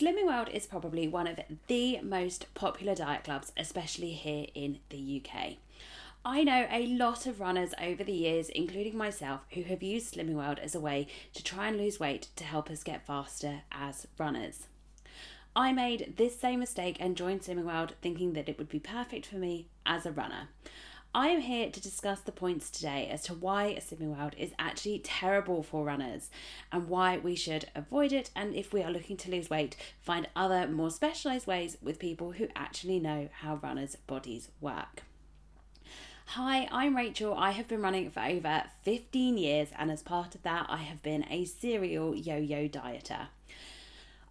Slimming World is probably one of the most popular diet clubs, especially here in the UK. I know a lot of runners over the years, including myself, who have used Slimming World as a way to try and lose weight to help us get faster as runners. I made this same mistake and joined Slimming World thinking that it would be perfect for me as a runner. I am here to discuss the points today as to why Slimming World is actually terrible for runners and why we should avoid it, and if we are looking to lose weight, find other more specialised ways with people who actually know how runners' bodies work. Hi, I'm Rachel. I have been running for over 15 years, and as part of that I have been a serial yo-yo dieter.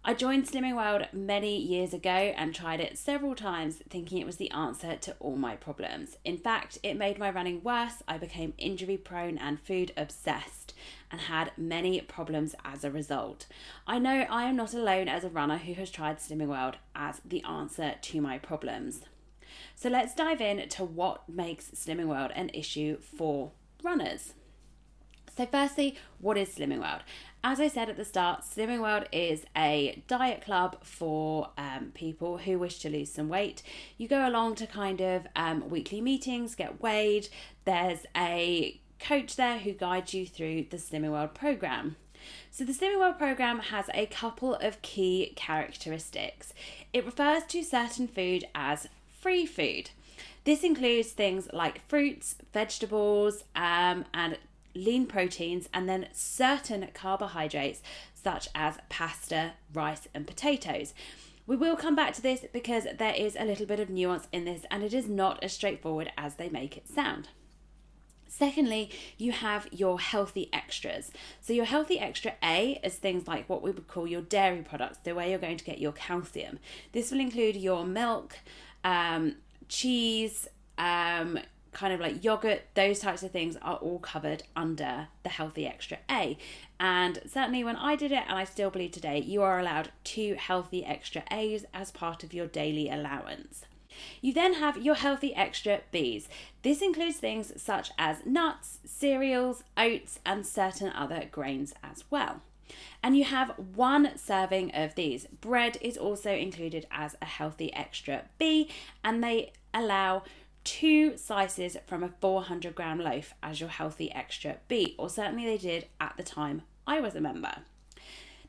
I joined Slimming World many years ago and tried it several times thinking it was the answer to all my problems. In fact, it made my running worse. I became injury prone and food obsessed and had many problems as a result. I know I am not alone as a runner who has tried Slimming World as the answer to my problems. So let's dive in to what makes Slimming World an issue for runners. So firstly, what is Slimming World? As I said at the start, Slimming World is a diet club for people who wish to lose some weight. You go along to kind of weekly meetings, get weighed. There's a coach there who guides you through the Slimming World program. So the Slimming World program has a couple of key characteristics. It refers to certain food as free food. This includes things like fruits, vegetables, and lean proteins, and then certain carbohydrates such as pasta, rice and potatoes. We will come back to this because there is a little bit of nuance in this and it is not as straightforward as they make it sound. Secondly, you have your healthy extras. So your healthy extra A is things like what we would call your dairy products, the way you're going to get your calcium. This will include your milk, cheese, kind of like yogurt, those types of things are all covered under the healthy extra A. And certainly when I did it, and I still believe today, you are allowed 2 healthy extra A's as part of your daily allowance. You then have your healthy extra B's. This includes things such as nuts, cereals, oats and certain other grains as well. And you have 1 serving of these. Bread is also included as a healthy extra B, and they allow 2 slices from a 400 gram loaf as your healthy extra B, or certainly they did at the time I was a member.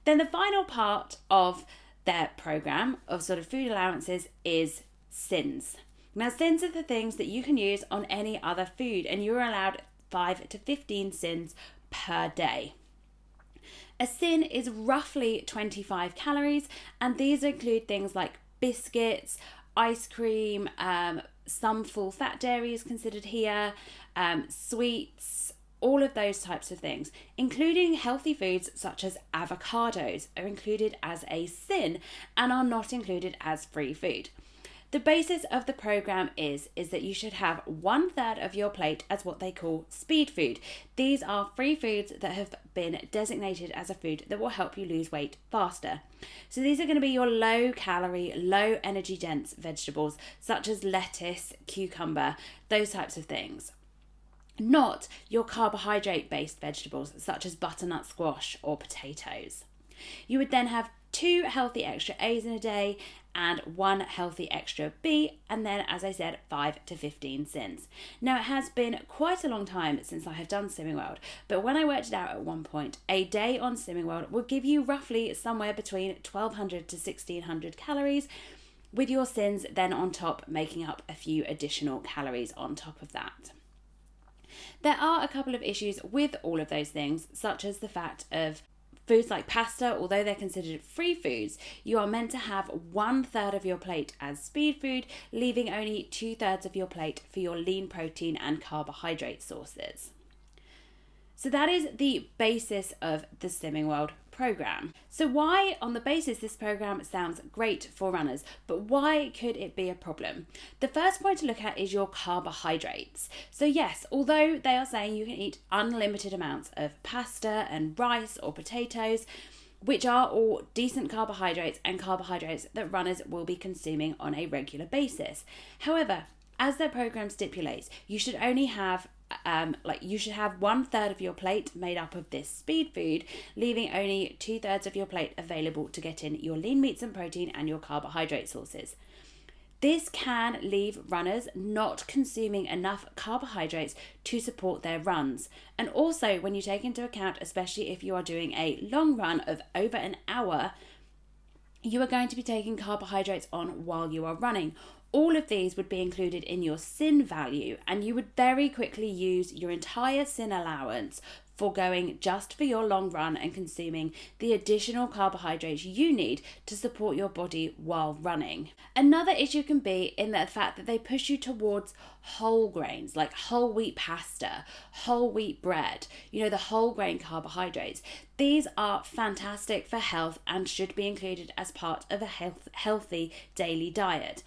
Then the final part of their program of sort of food allowances is SINs. Now SINs are the things that you can use on any other food, and you're allowed 5 to 15 SINs per day. A SIN is roughly 25 calories, and these include things like biscuits, ice cream, some full fat dairy is considered here, sweets, all of those types of things, including healthy foods such as avocados are included as a SIN and are not included as free food. The basis of the program is that you should have 1/3 of your plate as what they call speed food. These are free foods that have been designated as a food that will help you lose weight faster. So these are going to be your low calorie, low energy dense vegetables such as lettuce, cucumber, those types of things. Not your carbohydrate based vegetables such as butternut squash or potatoes. You would then have 2 healthy extra A's in a day and 1 healthy extra B, and then, as I said, 5 to 15 SINs. Now, it has been quite a long time since I have done Slimming World, but when I worked it out at one point, a day on Slimming World will give you roughly somewhere between 1,200 to 1,600 calories, with your SINs then on top making up a few additional calories on top of that. There are a couple of issues with all of those things, such as the fact of foods like pasta, although they're considered free foods, you are meant to have 1/3 of your plate as speed food, leaving only 2/3 of your plate for your lean protein and carbohydrate sources. So that is the basis of the Slimming World program. So why, on the basis, this program sounds great for runners, but why could it be a problem? The first point to look at is your carbohydrates. So yes, although they are saying you can eat unlimited amounts of pasta and rice or potatoes, which are all decent carbohydrates and carbohydrates that runners will be consuming on a regular basis. However, as their program stipulates, you should only have like you should have 1/3 of your plate made up of this speed food, leaving only 2/3 of your plate available to get in your lean meats and protein and your carbohydrate sources. This can leave runners not consuming enough carbohydrates to support their runs. And also, when you take into account, especially if you are doing a long run of over an hour, you are going to be taking carbohydrates on while you are running. All of these would be included in your SIN value, and you would very quickly use your entire SIN allowance for going just for your long run and consuming the additional carbohydrates you need to support your body while running. Another issue can be in the fact that they push you towards whole grains like whole wheat pasta, whole wheat bread, the whole grain carbohydrates. These are fantastic for health and should be included as part of a healthy daily diet.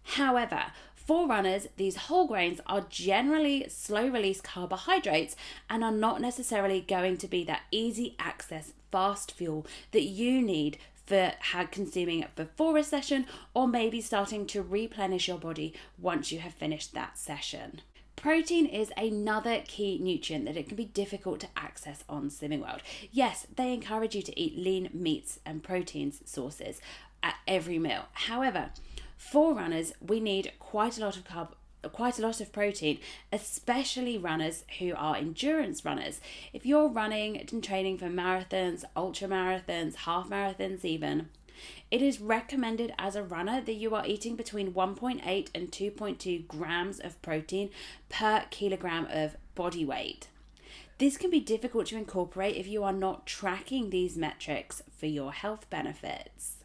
However, for runners, these whole grains are generally slow release carbohydrates and are not necessarily going to be that easy access fast fuel that you need for consuming it before a session, or maybe starting to replenish your body once you have finished that session. Protein is another key nutrient that it can be difficult to access on Slimming World. Yes, they encourage you to eat lean meats and proteins sources at every meal. However, for runners, we need quite a lot of protein, especially runners who are endurance runners. If you're running and training for marathons, ultra marathons, half marathons even, it is recommended as a runner that you are eating between 1.8 and 2.2 grams of protein per kilogram of body weight. This can be difficult to incorporate if you are not tracking these metrics for your health benefits.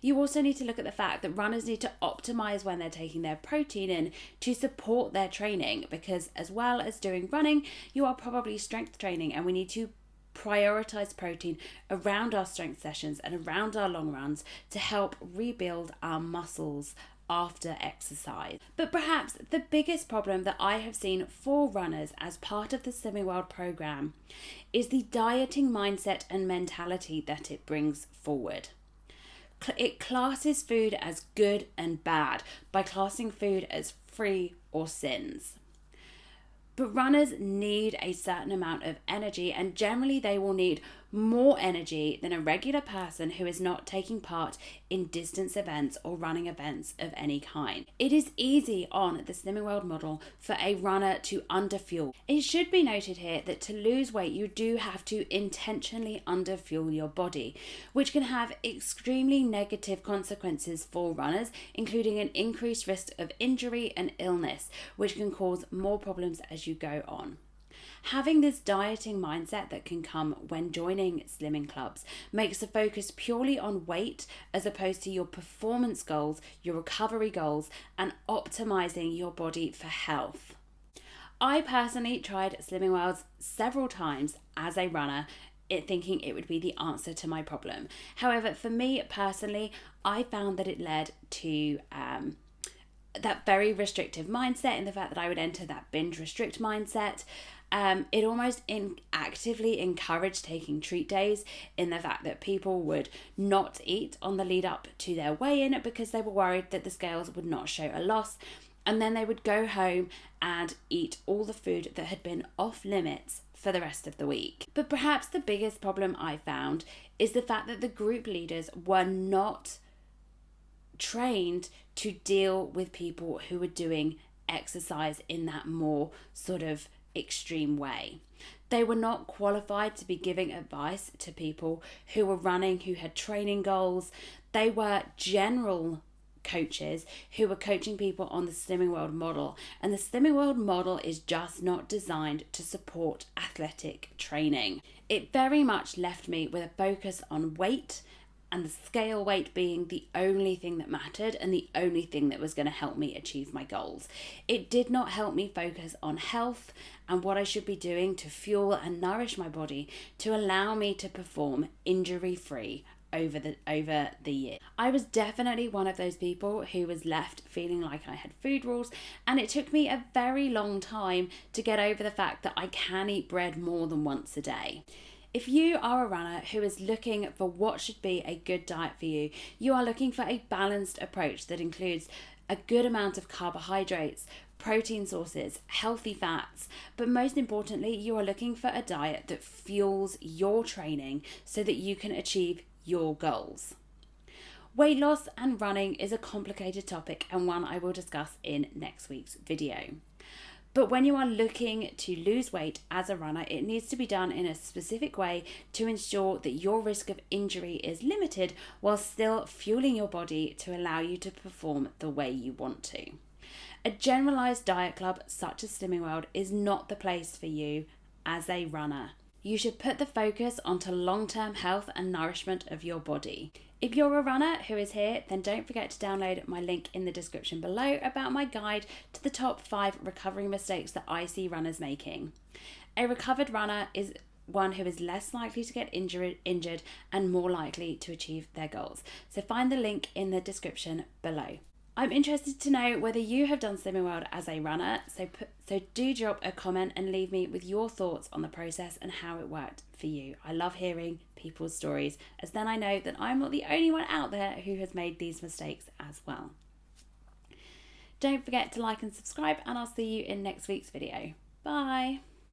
You also need to look at the fact that runners need to optimize when they're taking their protein in to support their training, because as well as doing running, you are probably strength training, and we need to prioritize protein around our strength sessions and around our long runs to help rebuild our muscles after exercise. But perhaps the biggest problem that I have seen for runners as part of the Slimming World program is the dieting mindset and mentality that it brings forward. It classes food as good and bad by classing food as free or sins. But runners need a certain amount of energy, and generally they will need more energy than a regular person who is not taking part in distance events or running events of any kind. It is easy on the Slimming World model for a runner to underfuel. It should be noted here that to lose weight, you do have to intentionally underfuel your body, which can have extremely negative consequences for runners, including an increased risk of injury and illness, which can cause more problems as you go on. Having this dieting mindset that can come when joining slimming clubs makes the focus purely on weight as opposed to your performance goals, your recovery goals, and optimizing your body for health. I personally tried Slimming Worlds several times as a runner, thinking it would be the answer to my problem. However, for me personally, I found that it led to that very restrictive mindset, in the fact that I would enter that binge restrict mindset. It almost actively encouraged taking treat days, in the fact that people would not eat on the lead up to their weigh-in because they were worried that the scales would not show a loss, and then they would go home and eat all the food that had been off limits for the rest of the week. But perhaps the biggest problem I found is the fact that the group leaders were not trained to deal with people who were doing exercise in that more sort of extreme way. They were not qualified to be giving advice to people who were running, who had training goals. They were general coaches who were coaching people on the Slimming World model, and the Slimming World model is just not designed to support athletic training. It very much left me with a focus on weight, and the scale weight being the only thing that mattered and the only thing that was going to help me achieve my goals. It did not help me focus on health and what I should be doing to fuel and nourish my body to allow me to perform injury-free over the year. I was definitely one of those people who was left feeling like I had food rules, and it took me a very long time to get over the fact that I can eat bread more than once a day. If you are a runner who is looking for what should be a good diet for you, you are looking for a balanced approach that includes a good amount of carbohydrates, protein sources, healthy fats, but most importantly, you are looking for a diet that fuels your training so that you can achieve your goals. Weight loss and running is a complicated topic and one I will discuss in next week's video. But when you are looking to lose weight as a runner, it needs to be done in a specific way to ensure that your risk of injury is limited while still fueling your body to allow you to perform the way you want to. A generalised diet club such as Slimming World is not the place for you as a runner. You should put the focus onto long-term health and nourishment of your body. If you're a runner who is here, then don't forget to download my link in the description below about my guide to the top 5 recovery mistakes that I see runners making. A recovered runner is one who is less likely to get injured and more likely to achieve their goals. So find the link in the description below. I'm interested to know whether you have done Slimming World as a runner, so do drop a comment and leave me with your thoughts on the process and how it worked for you. I love hearing people's stories, as then I know that I'm not the only one out there who has made these mistakes as well. Don't forget to like and subscribe, and I'll see you in next week's video. Bye!